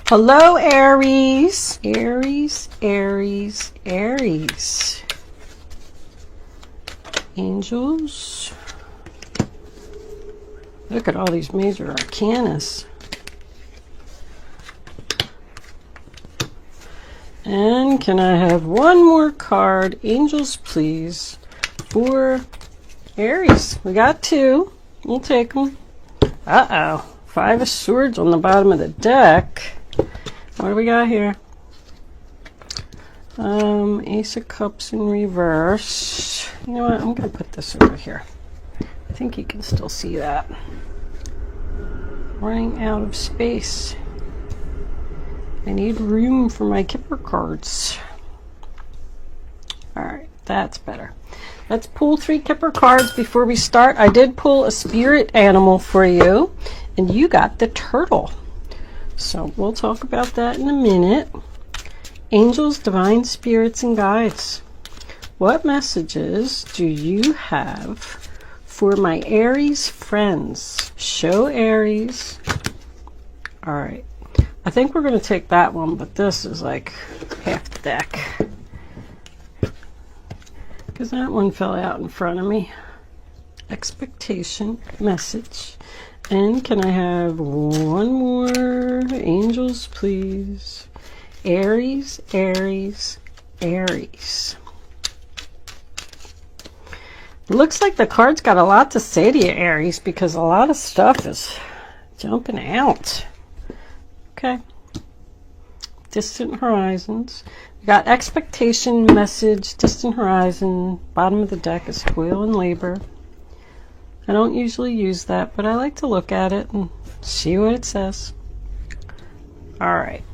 Hello, Aries. Aries, Aries, Aries. Angels. Look at all these major arcanas. And can I have one more card, angels, please, for Aries? We got two. We'll take them. Uh-oh. 5 of Swords on the bottom of the deck. What do we got here? Ace of Cups in reverse. You know what? I'm going to put this over here. I think you can still see that. Running out of space. I need room for my Kipper cards. Alright, that's better. Let's pull 3 Kipper cards before we start. I did pull a spirit animal for you, and you got the turtle. So we'll talk about that in a minute. Angels, divine spirits, and guides. What messages do you have for my Aries friends? Show Aries. Alright. I think we're going to take that one, but this is like half the deck. Because that one fell out in front of me. Expectation, message. And can I have one more? Angels, please. Aries, Aries, Aries. Looks like the card's got a lot to say to you, Aries, because a lot of stuff is jumping out. Okay. Distant horizons. We got expectation, message, distant horizon. Bottom of the deck is toil and labor. I don't usually use that, but I like to look at it and see what it says. Alright.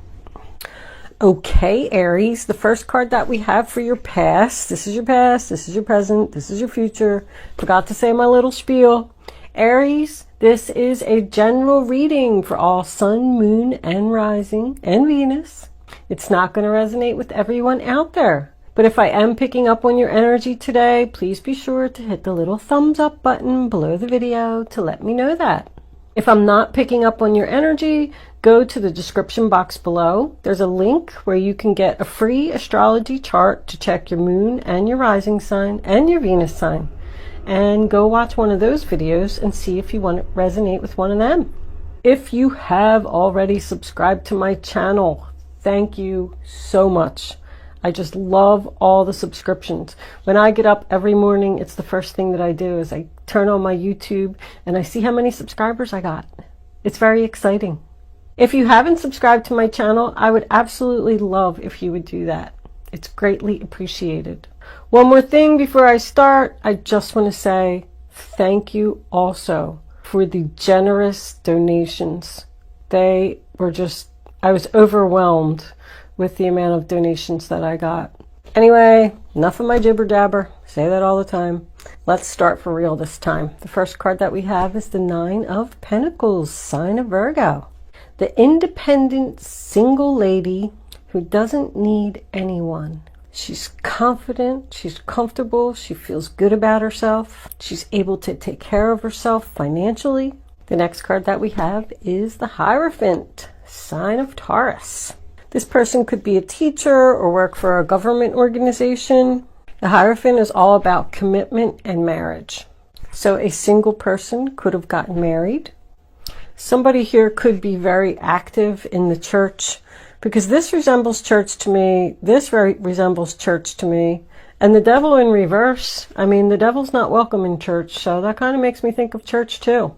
Okay, Aries, the first card that we have for your past. This is your past, this is your present, this is your future. Forgot to say my little spiel. Aries, this is a general reading for all sun, moon, and rising, and Venus. It's not going to resonate with everyone out there. But if I am picking up on your energy today, please be sure to hit the little thumbs up button below the video to let me know that. If I'm not picking up on your energy, go to the description box below. There's a link where you can get a free astrology chart to check your moon and your rising sign and your Venus sign. And go watch one of those videos and see if you want to resonate with one of them. If you have already subscribed to my channel, thank you so much. I just love all the subscriptions. When I get up every morning, it's the first thing that I do is I turn on my YouTube and I see how many subscribers I got. It's very exciting. If you haven't subscribed to my channel, I would absolutely love if you would do that. It's greatly appreciated. One more thing before I start, I just want to say thank you also for the generous donations. They were just, I was overwhelmed with the amount of donations that I got. Anyway, enough of my jibber jabber. Say that all the time. Let's start for real this time. The first card that we have is the 9 of Pentacles, sign of Virgo. The independent single lady who doesn't need anyone. She's confident, she's comfortable, she feels good about herself. She's able to take care of herself financially. The next card that we have is the Hierophant, sign of Taurus. This person could be a teacher or work for a government organization. The Hierophant is all about commitment and marriage. So a single person could have gotten married. Somebody here could be very active in the church, because this resembles church to me. This resembles church to me. And the devil in reverse, I mean, the devil's not welcome in church, so that kind of makes me think of church too.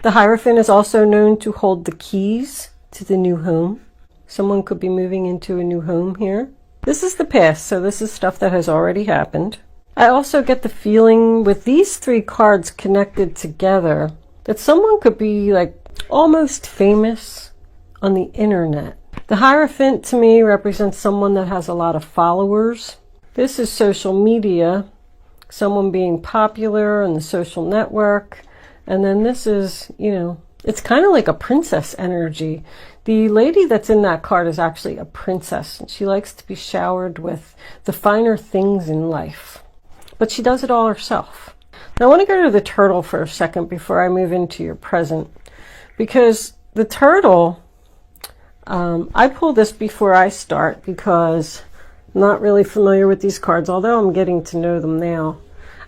The Hierophant is also known to hold the keys to the new home. Someone could be moving into a new home here. This is the past, so this is stuff that has already happened. I also get the feeling with these 3 cards connected together that someone could be like almost famous on the internet. The Hierophant to me represents someone that has a lot of followers. This is social media, someone being popular on the social network. And then this is, you know, it's kind of like a princess energy. The lady that's in that card is actually a princess, and she likes to be showered with the finer things in life. But she does it all herself. Now I want to go to the turtle for a second before I move into your present, because the turtle I pull this before I start because I'm not really familiar with these cards, although I'm getting to know them now.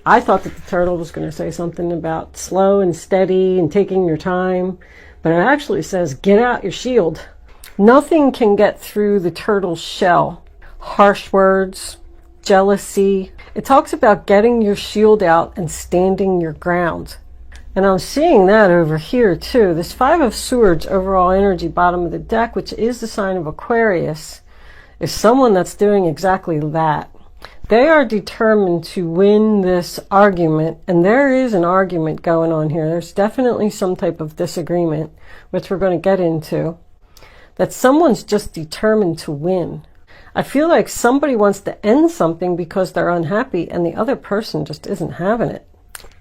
I thought that the turtle was going to say something about slow and steady and taking your time, but it actually says get out your shield. Nothing can get through the turtle's shell. Harsh words, jealousy. It talks about getting your shield out and standing your ground. And I'm seeing that over here too. This Five of Swords, overall energy, bottom of the deck, which is the sign of Aquarius, is someone that's doing exactly that. They are determined to win this argument, and there is an argument going on here. There's definitely some type of disagreement, which we're going to get into, that someone's just determined to win. I feel like somebody wants to end something because they're unhappy, and the other person just isn't having it.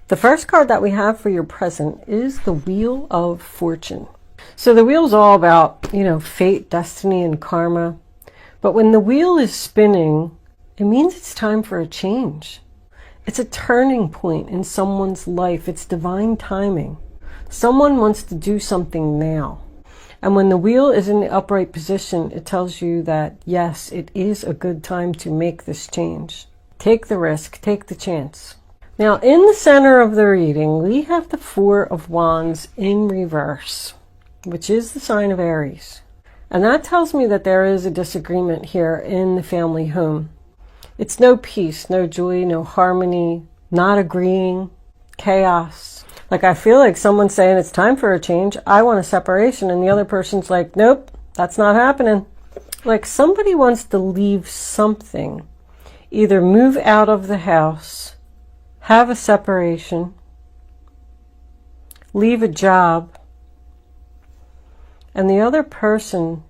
The first card that we have for your present is the Wheel of Fortune. So the wheel's all about, fate, destiny, and karma. But when the wheel is spinning, it means it's time for a change. It's a turning point in someone's life. It's divine timing. Someone wants to do something now. And when the wheel is in the upright position, it tells you that, yes, it is a good time to make this change. Take the risk, take the chance. Now, in the center of the reading, we have the Four of Wands in reverse, which is the sign of Aries. And that tells me that there is a disagreement here in the family home. It's no peace, no joy, no harmony, not agreeing, chaos. Like, I feel like someone's saying it's time for a change. I want a separation. And the other person's like, nope, that's not happening. Like, somebody wants to leave something. Either move out of the house, have a separation, leave a job, and the other person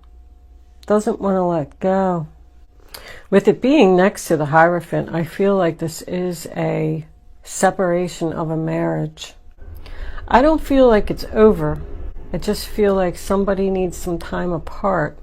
doesn't want to let go. With it being next to the Hierophant, I feel like this is a separation of a marriage. I don't feel like it's over. I just feel like somebody needs some time apart.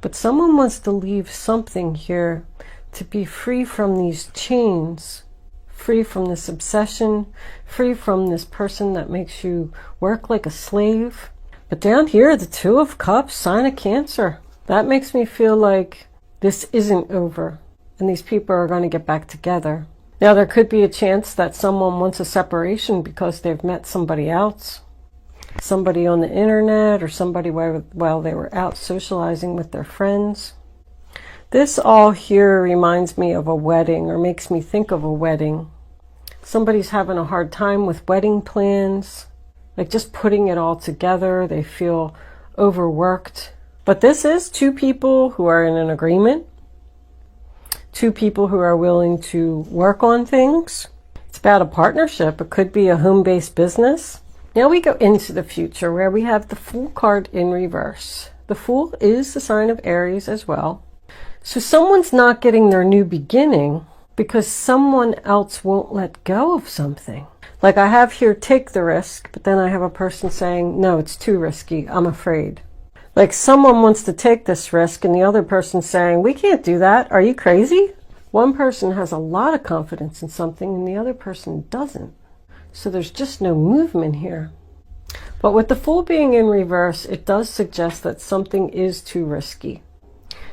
But someone wants to leave something here to be free from these chains, free from this obsession, free from this person that makes you work like a slave. But down here, the Two of Cups, sign of Cancer. That makes me feel like this isn't over, and these people are going to get back together. Now, there could be a chance that someone wants a separation because they've met somebody else, somebody on the internet, or somebody while they were out socializing with their friends. This all here reminds me of a wedding, or makes me think of a wedding. Somebody's having a hard time with wedding plans, like just putting it all together. They feel overworked. But this is two people who are in an agreement, two people who are willing to work on things. It's about a partnership. It could be a home-based business. Now we go into the future where we have the Fool card in reverse. The Fool is the sign of Aries as well. So someone's not getting their new beginning because someone else won't let go of something. Like I have here, take the risk, but then I have a person saying, no, it's too risky, I'm afraid. Like someone wants to take this risk and the other person's saying, we can't do that. Are you crazy? One person has a lot of confidence in something and the other person doesn't. So there's just no movement here. But with the Fool being in reverse, it does suggest that something is too risky.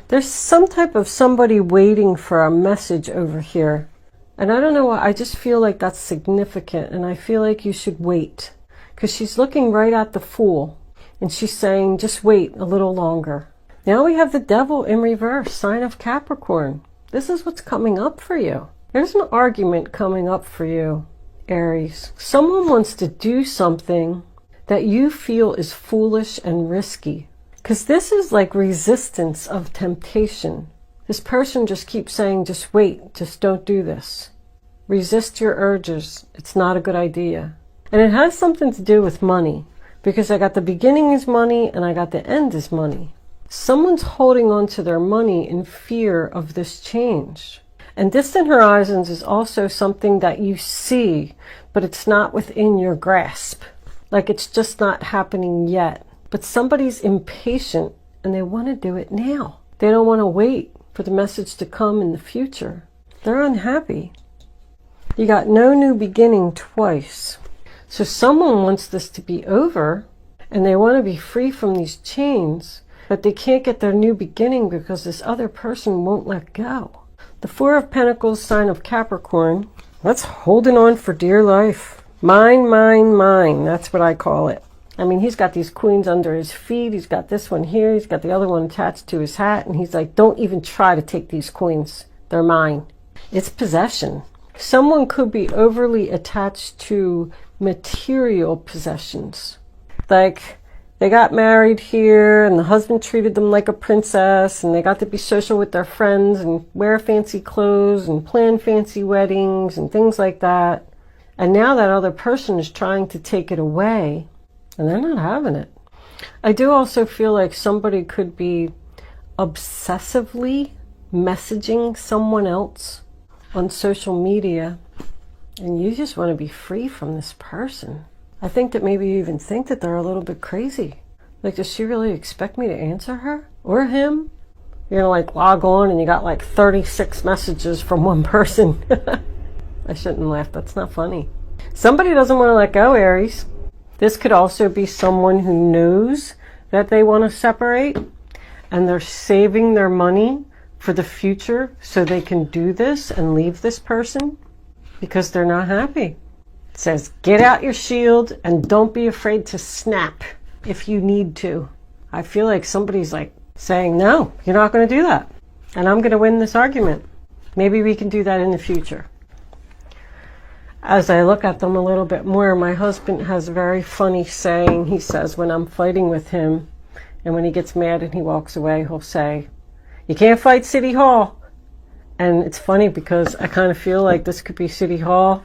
There's some type of somebody waiting for a message over here. And I don't know why, I just feel like that's significant and I feel like you should wait. Because she's looking right at the Fool. And she's saying, just wait a little longer. Now we have the Devil in reverse, sign of Capricorn. This is what's coming up for you. There's an argument coming up for you, Aries. Someone wants to do something that you feel is foolish and risky. Because this is like resistance of temptation. This person just keeps saying, just wait, just don't do this. Resist your urges. It's not a good idea. And it has something to do with money. Because I got the beginning is money and I got the end is money. Someone's holding on to their money in fear of this change. And distant horizons is also something that you see, but it's not within your grasp. Like it's just not happening yet. But somebody's impatient and they want to do it now. They don't want to wait for the message to come in the future. They're unhappy. You got no new beginning twice. So someone wants this to be over and they want to be free from these chains, but they can't get their new beginning because this other person won't let go. The Four of Pentacles, sign of Capricorn. That's holding on for dear life. Mine, mine, mine. That's what I call it. I mean, he's got these queens under his feet. He's got this one here. He's got the other one attached to his hat. And he's like, don't even try to take these queens. They're mine. It's possession. Someone could be overly attached to material possessions. Like, they got married here and the husband treated them like a princess and they got to be social with their friends and wear fancy clothes and plan fancy weddings and things like that. And now that other person is trying to take it away and they're not having it. I do also feel like somebody could be obsessively messaging someone else on social media and you just want to be free from this person. I think that maybe you even think that they're a little bit crazy. Like, does she really expect me to answer her or him? You're gonna like log on and you got like 36 messages from one person. I shouldn't laugh, that's not funny. Somebody doesn't want to let go, Aries. This could also be someone who knows that they want to separate and they're saving their money for the future so they can do this and leave this person because they're not happy. It says, get out your shield and don't be afraid to snap if you need to. I feel like somebody's like saying, no, you're not going to do that. And I'm going to win this argument. Maybe we can do that in the future. As I look at them a little bit more, my husband has a very funny saying. He says when I'm fighting with him and when he gets mad and he walks away, he'll say, you can't fight City Hall. And it's funny because I kind of feel like this could be City Hall.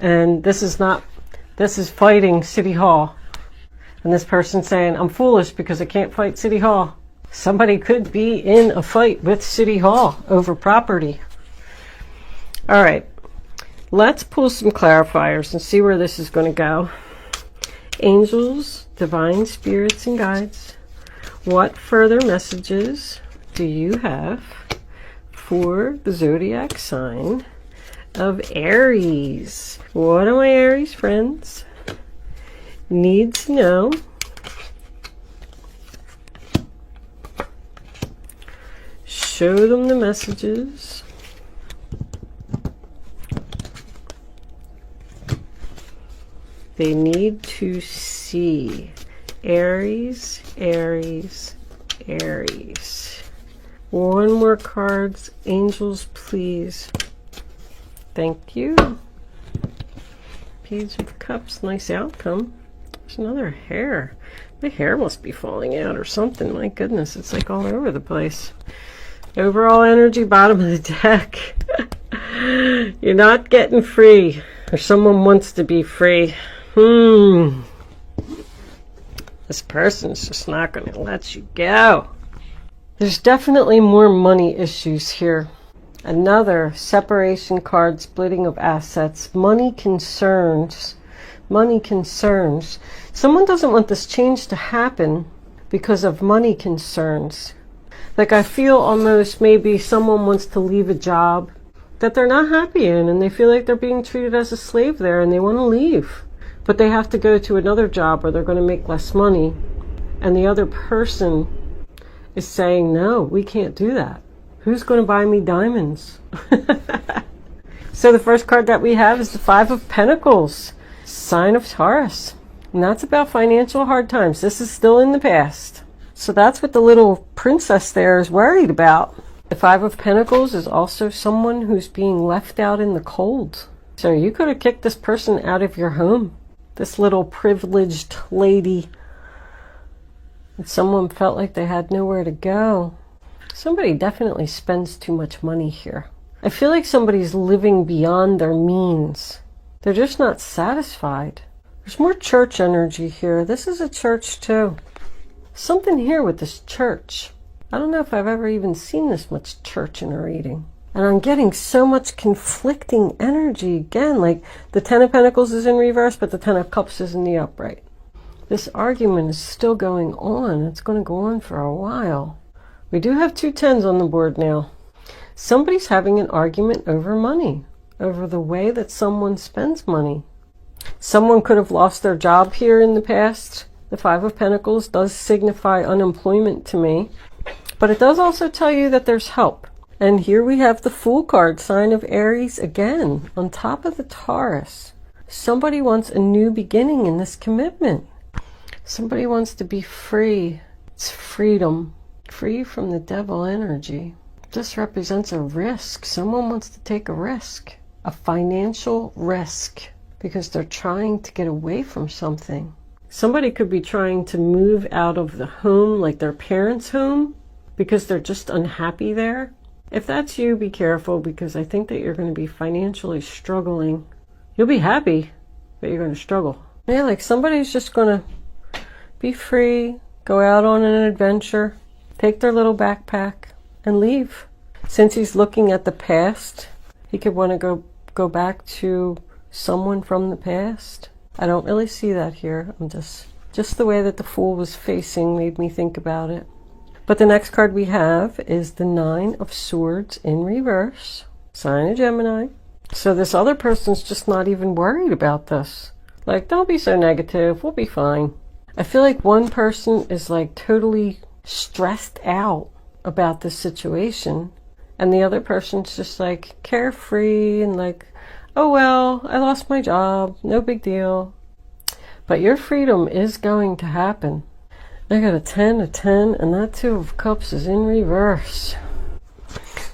And this is fighting City Hall. And this person saying, I'm foolish because I can't fight City Hall. Somebody could be in a fight with City Hall over property. All right, let's pull some clarifiers and see where this is going to go. Angels, divine spirits and guides, what further messages do you have for the zodiac sign of Aries? What do my Aries friends need to know show them the messages they need to see? Aries, Aries, Aries. One more cards, angels, please. Thank you. Page of Cups, nice outcome. There's another hair. My hair must be falling out or something. My goodness, it's like all over the place. Overall energy, bottom of the deck. You're not getting free, or someone wants to be free. This person's just not going to let you go. There's definitely more money issues here. Another separation card, splitting of assets, money concerns. Money concerns. Someone doesn't want this change to happen because of money concerns. Like, I feel almost maybe someone wants to leave a job that they're not happy in and they feel like they're being treated as a slave there and they want to leave. But they have to go to another job where they're going to make less money. And the other person is saying, no, we can't do that. Who's going to buy me diamonds? So the first card that we have is the Five of Pentacles, sign of Taurus. And that's about financial hard times. This is still in the past. So that's what the little princess there is worried about. The Five of Pentacles is also someone who's being left out in the cold. So you could have kicked this person out of your home. This little privileged lady. And someone felt like they had nowhere to go. Somebody definitely spends too much money here. I feel like somebody's living beyond their means. They're just not satisfied. There's more church energy here. This is a church too. Something here with this church. I don't know if I've ever even seen this much church in a reading. And I'm getting so much conflicting energy again. Like the Ten of Pentacles is in reverse, but the Ten of Cups is in the upright. This argument is still going on. It's going to go on for a while. We do have two tens on the board now. Somebody's having an argument over money, over the way that someone spends money. Someone could have lost their job here in the past The Five of Pentacles does signify unemployment to me, but it does also tell you that there's help. And here we have the Fool card, sign of Aries again, on top of the Taurus. Somebody wants a new beginning in this commitment. Somebody wants to be free. It's freedom, free from the devil energy. This represents a risk. Someone wants to take a risk, a financial risk, because they're trying to get away from something. Somebody could be trying to move out of the home, like their parents' home, because they're just unhappy there. If that's you, be careful, because I think that you're going to be financially struggling. You'll be happy, but you're going to struggle. Yeah, like somebody's just going to be free, go out on an adventure, take their little backpack, and leave. Since he's looking at the past, he could want to go back to someone from the past. I don't really see that here. I'm just the way that the Fool was facing made me think about it. But the next card we have is the Nine of Swords in reverse, sign of Gemini. So this other person's just not even worried about this. Like, don't be so negative, we'll be fine. I feel like one person is like totally stressed out about this situation, and the other person's just like carefree and like, oh well, I lost my job, no big deal. But your freedom is going to happen. I got a 10, and that Two of Cups is in reverse.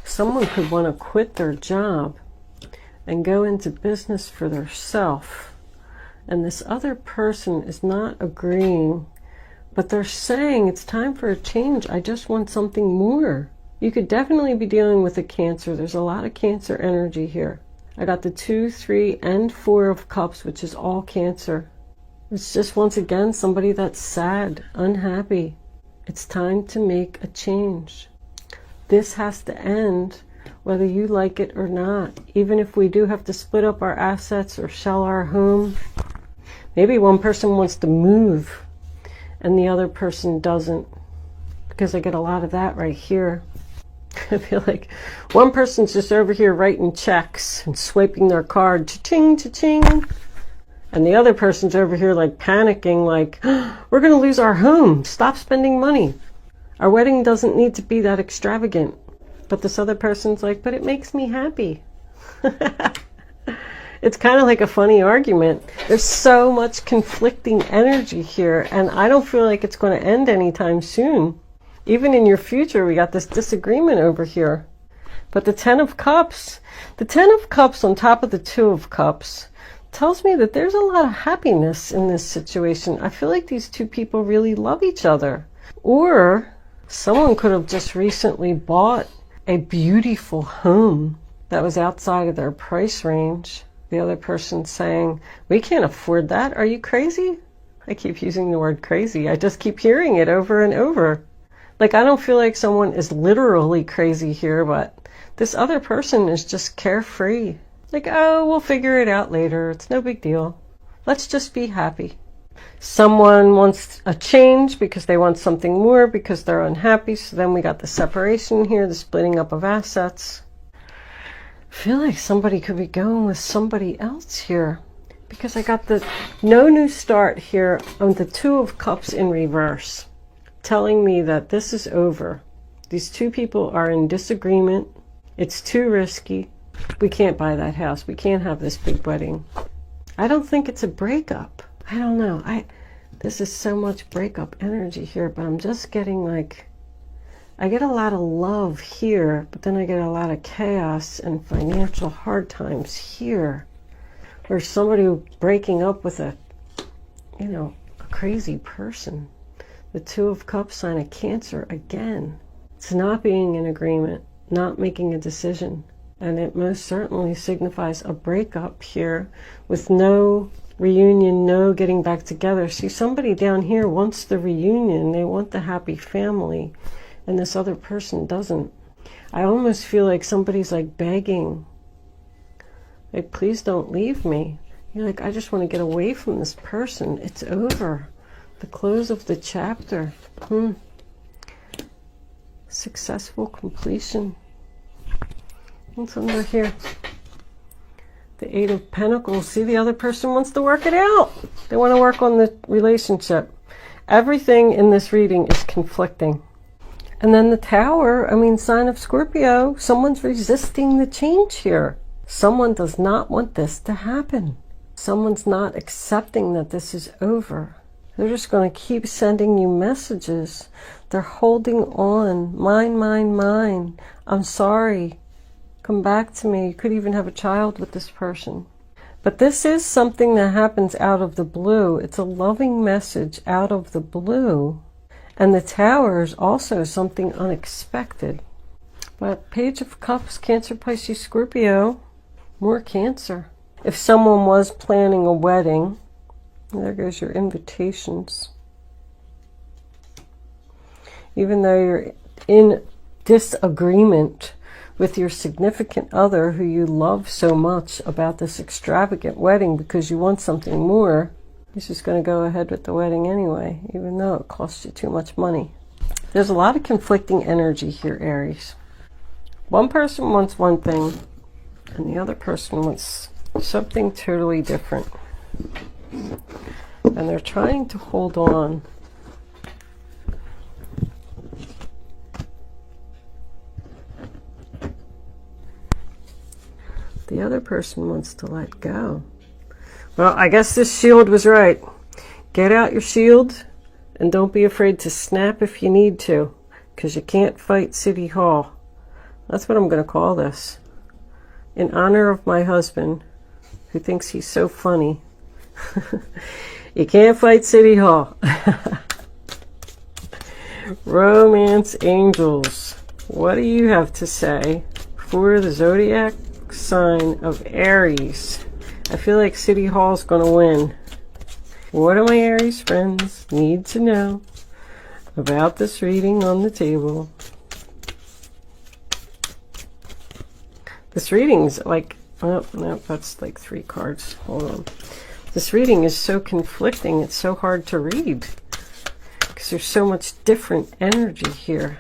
Someone could want to quit their job and go into business for themselves. And this other person is not agreeing, but they're saying it's time for a change. I just want something more. You could definitely be dealing with a Cancer. There's a lot of Cancer energy here. I got the 2, 3, and 4 of Cups, which is all Cancer. It's just, once again, somebody that's sad, unhappy. It's time to make a change. This has to end, whether you like it or not. Even if we do have to split up our assets or sell our home. Maybe one person wants to move and the other person doesn't, because I get a lot of that right here. I feel like one person's just over here writing checks and swiping their card, cha-ching, cha-ching. And the other person's over here like panicking, like, oh, we're going to lose our home. Stop spending money. Our wedding doesn't need to be that extravagant. But this other person's like, but it makes me happy. It's kind of like a funny argument. There's so much conflicting energy here, and I don't feel like it's going to end anytime soon. Even in your future, we got this disagreement over here. But the 10 of Cups on top of the 2 of Cups tells me that there's a lot of happiness in this situation. I feel like these two people really love each other. Or someone could have just recently bought a beautiful home that was outside of their price range. The other person saying, we can't afford that. Are you crazy? I keep using the word crazy. I just keep hearing it over and over. Like, I don't feel like someone is literally crazy here, but this other person is just carefree. Like, oh, we'll figure it out later. It's no big deal. Let's just be happy. Someone wants a change because they want something more, because they're unhappy. So then we got the separation here, the splitting up of assets. I feel like somebody could be going with somebody else here, because I got the no new start here on the 2 of Cups in reverse, telling me that this is over. These two people are in disagreement. It's too risky. We can't buy that house. We can't have this big wedding. I don't think it's a breakup. I don't know. This is so much breakup energy here, but I'm just getting like, I get a lot of love here, but then I get a lot of chaos and financial hard times here. Or somebody breaking up with a crazy person. The 2 of Cups, sign of Cancer again. It's not being in agreement, not making a decision. And it most certainly signifies a breakup here with no reunion, no getting back together. See, somebody down here wants the reunion. They want the happy family. And this other person doesn't. I almost feel like somebody's like begging. Like, please don't leave me. You're like, I just want to get away from this person. It's over. The close of the chapter. Successful completion. What's under here? The 8 of Pentacles. See, the other person wants to work it out. They want to work on the relationship. Everything in this reading is conflicting. And then the Tower, I mean, sign of Scorpio, someone's resisting the change here. Someone does not want this to happen. Someone's not accepting that this is over. They're just going to keep sending you messages. They're holding on. Mine, mine, mine. I'm sorry. Come back to me. You could even have a child with this person. But this is something that happens out of the blue. It's a loving message out of the blue. And the Tower is also something unexpected. But Page of Cups, Cancer, Pisces, Scorpio, more Cancer. If someone was planning a wedding, there goes your invitations. Even though you're in disagreement with your significant other who you love so much about this extravagant wedding because you want something more, he's just going to go ahead with the wedding anyway, even though it costs you too much money. There's a lot of conflicting energy here, Aries. One person wants one thing, and the other person wants something totally different. And they're trying to hold on. The other person wants to let go. Well, I guess this shield was right. Get out your shield and don't be afraid to snap if you need to, because you can't fight City Hall. That's what I'm going to call this. In honor of my husband, who thinks he's so funny. You can't fight City Hall. Romance angels, what do you have to say for the zodiac sign of Aries? I feel like City Hall's going to win. What do my Aries friends need to know about this reading on the table? This reading's like, oh, no, that's like 3 cards. Hold on. This reading is so conflicting. It's so hard to read because there's so much different energy here.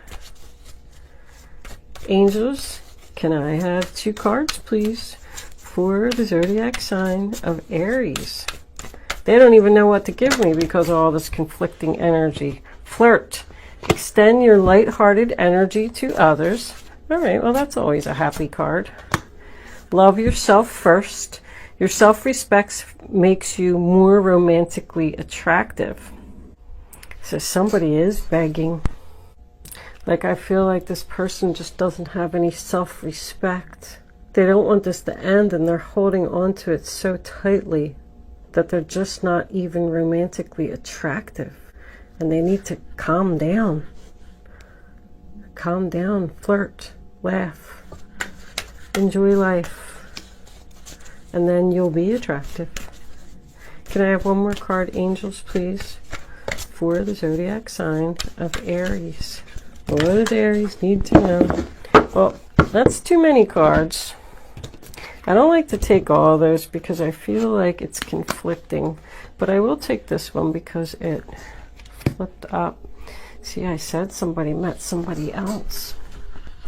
Angels, can I have 2 cards, please, for the zodiac sign of Aries? They don't even know what to give me because of all this conflicting energy. Flirt. Extend your light-hearted energy to others. All right, well, that's always a happy card. Love yourself first. Your self-respect makes you more romantically attractive. So somebody is begging. Like, I feel like this person just doesn't have any self-respect. They don't want this to end, and they're holding on to it so tightly that they're just not even romantically attractive. And they need to calm down. Calm down, flirt, laugh, enjoy life. And then you'll be attractive. Can I have 1 more card, angels, please, for the zodiac sign of Aries? What does Aries need to know? Well, that's too many cards. I don't like to take all those because I feel like it's conflicting. But I will take this one because it flipped up. See, I said somebody met somebody else.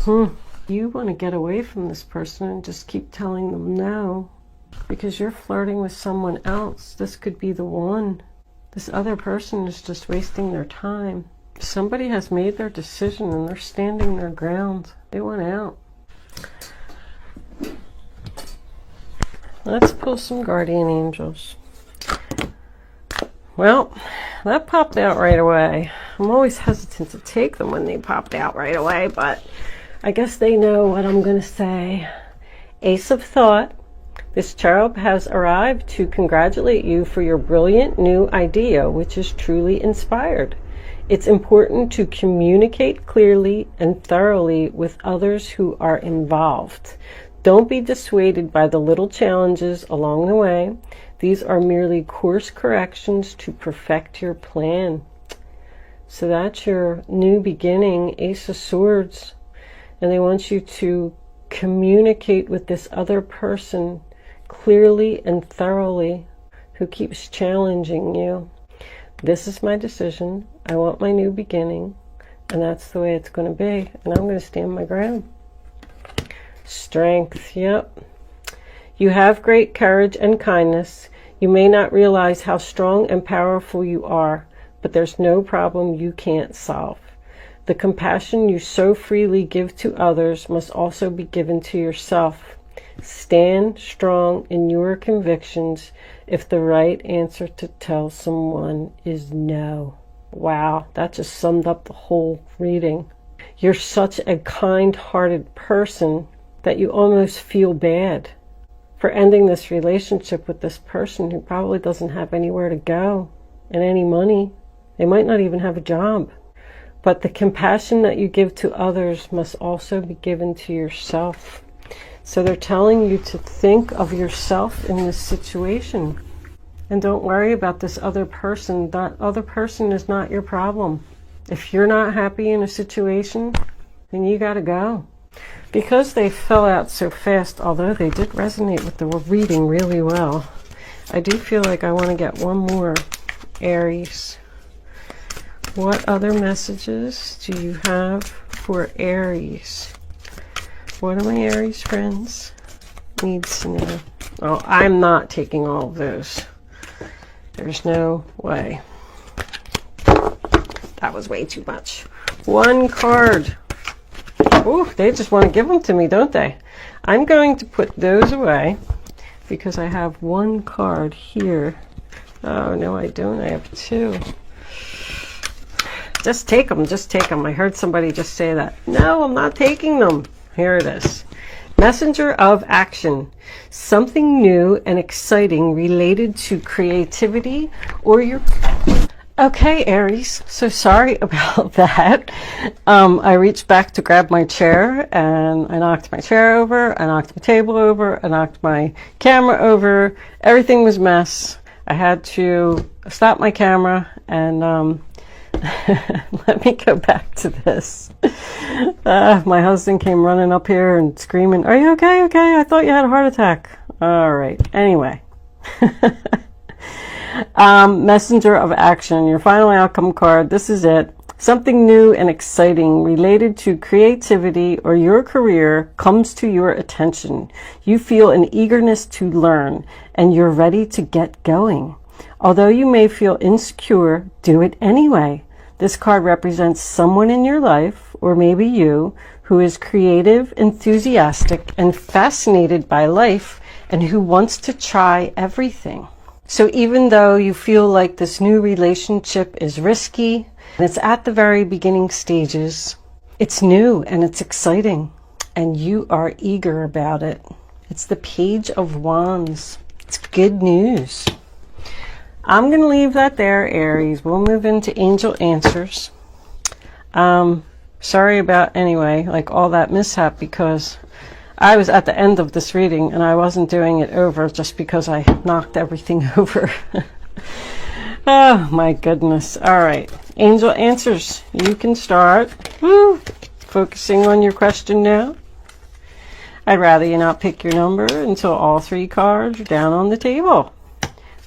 You want to get away from this person and just keep telling them no. Because you're flirting with someone else. This could be the one. This other person is just wasting their time. Somebody has made their decision and they're standing their ground. They want out. Let's pull some guardian angels. Well, that popped out right away. I'm always hesitant to take them when they popped out right away, but I guess they know what I'm going to say. Ace of Thought. This cherub has arrived to congratulate you for your brilliant new idea, which is truly inspired. It's important to communicate clearly and thoroughly with others who are involved. Don't be dissuaded by the little challenges along the way. These are merely course corrections to perfect your plan. So that's your new beginning, Ace of Swords. And they want you to communicate with this other person clearly and thoroughly who keeps challenging you. This is my decision. I want my new beginning, and that's the way it's going to be, and I'm going to stand my ground. Strength, yep. You have great courage and kindness. You may not realize how strong and powerful you are, but there's no problem you can't solve. The compassion you so freely give to others must also be given to yourself. Stand strong in your convictions if the right answer to tell someone is no. Wow, that just summed up the whole reading. You're such a kind-hearted person that you almost feel bad for ending this relationship with this person who probably doesn't have anywhere to go and any money. They might not even have a job. But the compassion that you give to others must also be given to yourself. So they're telling you to think of yourself in this situation. And don't worry about this other person. That other person is not your problem. If you're not happy in a situation, then you gotta go. Because they fell out so fast, although they did resonate with the reading really well, I do feel like I want to get one more, Aries. What other messages do you have for Aries? What do my Aries friends needs to know? Oh, I'm not taking all of those. There's no way. That was way too much. One card. Oh, they just want to give them to me, don't they? I'm going to put those away because I have one card here. Oh, no, I don't. I have two. Just take them. Just take them. I heard somebody just say that. No, I'm not taking them. Here it is. Messenger of action. Something new and exciting related to creativity or your... Okay, Aries, so sorry about that. I reached back to grab my chair and I knocked my chair over, I knocked my table over, I knocked my camera over. Everything was a mess. I had to stop my camera and let me go back to this. My husband came running up here and screaming, "Are you okay? Okay, I thought you had a heart attack." All right, anyway. Messenger of action, your final outcome card. This is it. Something new and exciting related to creativity or your career comes to your attention. You feel an eagerness to learn and you're ready to get going. Although you may feel insecure, do it anyway. This card represents someone in your life, or maybe you, who is creative, enthusiastic, and fascinated by life and who wants to try everything. So even though you feel like this new relationship is risky, and it's at the very beginning stages, it's new and it's exciting, and you are eager about it. It's the Page of Wands. It's good news. I'm going to leave that there, Aries. We'll move into angel answers. Sorry about, anyway, like all that mishap, because I was at the end of this reading and I wasn't doing it over just because I knocked everything over. Oh my goodness. All right. Angel answers. You can start. Woo. Focusing on your question now. I'd rather you not pick your number until all three cards are down on the table.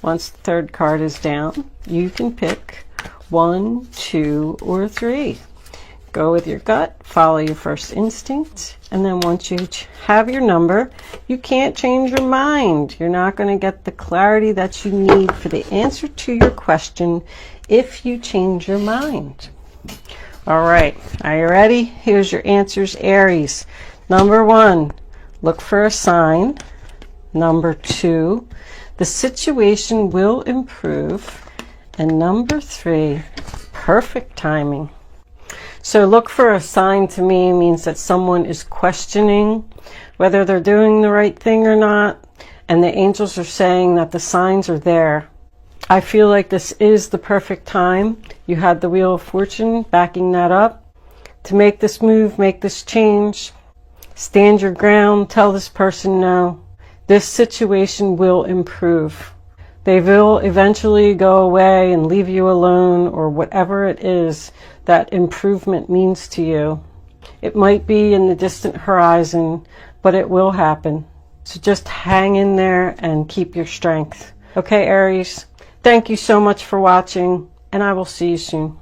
Once the third card is down, you can pick 1, 2, or 3. Go with your gut, follow your first instinct, and then once you have your number, you can't change your mind. You're not going to get the clarity that you need for the answer to your question if you change your mind. All right, are you ready? Here's your answers, Aries. Number 1, look for a sign. Number 2, the situation will improve. And number 3, perfect timing. So look for a sign to me means that someone is questioning whether they're doing the right thing or not. And the angels are saying that the signs are there. I feel like this is the perfect time. You had the Wheel of Fortune backing that up. To make this move, make this change. Stand your ground. Tell this person no. This situation will improve. They will eventually go away and leave you alone, or whatever it is that improvement means to you. It might be in the distant horizon, but it will happen. So just hang in there and keep your strength. Okay, Aries, thank you so much for watching, and I will see you soon.